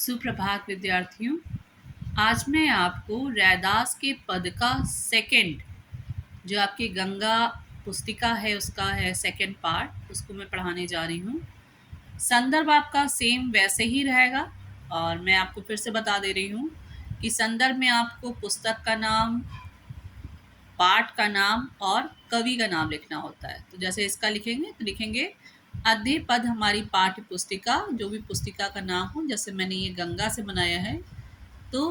सुप्रभात विद्यार्थियों। आज मैं आपको रैदास के पद का सेकंड, जो आपकी गंगा पुस्तिका है उसका है सेकंड पार्ट, उसको मैं पढ़ाने जा रही हूँ। संदर्भ आपका सेम वैसे ही रहेगा और मैं आपको फिर से बता दे रही हूँ कि संदर्भ में आपको पुस्तक का नाम, पाठ का नाम और कवि का नाम लिखना होता है। तो जैसे इसका लिखेंगे तो लिखेंगे अध्यय पद हमारी पाठ्य पुस्तिका, जो भी पुस्तिका का नाम हो। जैसे मैंने ये गंगा से बनाया है तो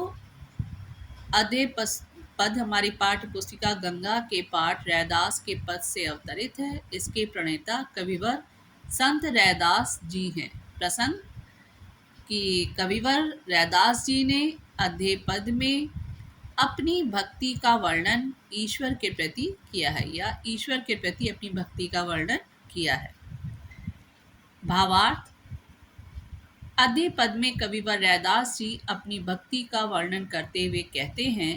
अध्यय पद हमारी पाठ्य पुस्तिका गंगा के पाठ रैदास के पद से अवतरित है। इसके प्रणेता कविवर संत रैदास जी हैं। प्रसंग कि कविवर रैदास जी ने अध्यय पद में अपनी भक्ति का वर्णन ईश्वर के प्रति किया है, या ईश्वर के प्रति अपनी भक्ति का वर्णन किया है। भावार्थ: अध्यय पद में कविवर रैदास जी अपनी भक्ति का वर्णन करते हुए कहते हैं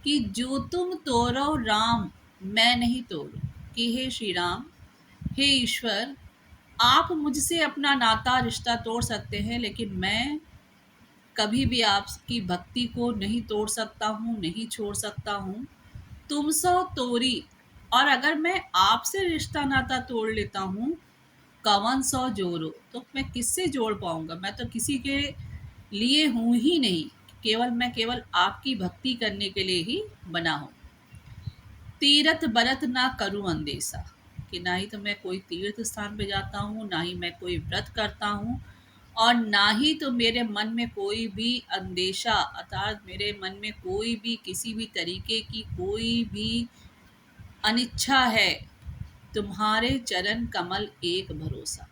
कि जो तुम तोरो राम मैं नहीं तोड़ू, कि हे श्री राम, हे ईश्वर, आप मुझसे अपना नाता रिश्ता तोड़ सकते हैं, लेकिन मैं कभी भी आपकी भक्ति को नहीं तोड़ सकता हूँ, नहीं छोड़ सकता हूँ। तुम सो तोरी, और अगर मैं आपसे रिश्ता नाता तोड़ लेता हूँ, कवन सौ जोरो, तो मैं किससे जोड़ पाऊंगा? मैं तो किसी के लिए हूँ ही नहीं, मैं केवल आपकी भक्ति करने के लिए ही बना हूँ। तीरथ बरत ना करूँ अंदेशा, कि ना ही तो मैं कोई तीर्थ स्थान पे जाता हूँ, ना ही मैं कोई व्रत करता हूँ, और ना ही तो मेरे मन में कोई भी अंदेशा, अर्थात मेरे मन में कोई भी किसी भी तरीके की कोई भी अनिच्छा है। तुम्हारे चरण कमल एक भरोसा,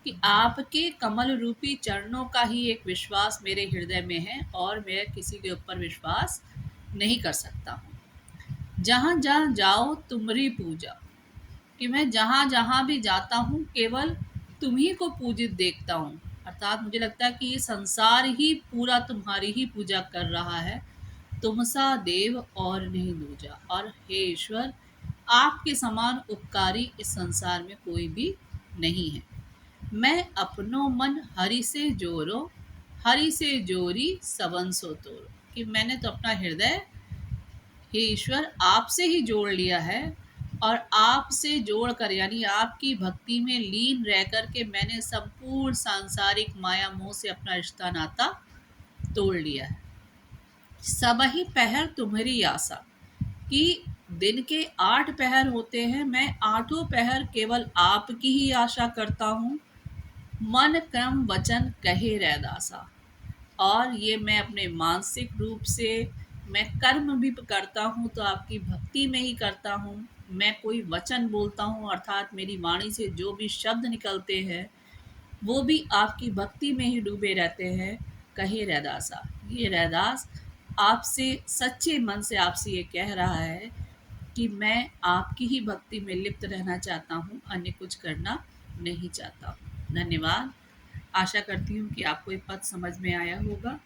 कि आपके कमल रूपी चरणों का ही एक विश्वास मेरे हृदय में है और मैं किसी के ऊपर विश्वास नहीं कर सकता हूँ। जहाँ जहाँ जाओ तुम्हारी पूजा, कि मैं जहाँ जहाँ भी जाता हूँ केवल तुम्ही को पूजित देखता हूँ। अर्थात मुझे लगता है कि ये संसार ही पूरा तुम्हारी ही पूजा कर रहा है। तुम सा देव और नहीं दूजा, और हे ईश्वर, आपके समान उपकारी इस संसार में कोई भी नहीं है। मैं अपनो मन हरि से जोरो, हरि से जोरी सबन सो तोरो, कि मैंने तो अपना हृदय हे ईश्वर आपसे ही जोड़ लिया है, और आपसे जोड़कर यानी आपकी भक्ति में लीन रह कर के मैंने संपूर्ण सांसारिक माया मोह से अपना रिश्ता नाता तोड़ लिया है। सब ही पहर तुम्हारी आशा, कि दिन के 8 पहर होते हैं, मैं आठों पहर केवल आपकी ही आशा करता हूँ। मन क्रम वचन कहे रैदासा, और ये मैं अपने मानसिक रूप से मैं कर्म भी करता हूँ तो आपकी भक्ति में ही करता हूँ। मैं कोई वचन बोलता हूँ, अर्थात मेरी वाणी से जो भी शब्द निकलते हैं वो भी आपकी भक्ति में ही डूबे रहते हैं। कहे रैदासा, ये रैदास आपसे सच्चे मन से आपसे ये कह रहा है कि मैं आपकी ही भक्ति में लिप्त रहना चाहता हूँ, अन्य कुछ करना नहीं चाहता हूँ। धन्यवाद। आशा करती हूँ कि आपको ये पद समझ में आया होगा।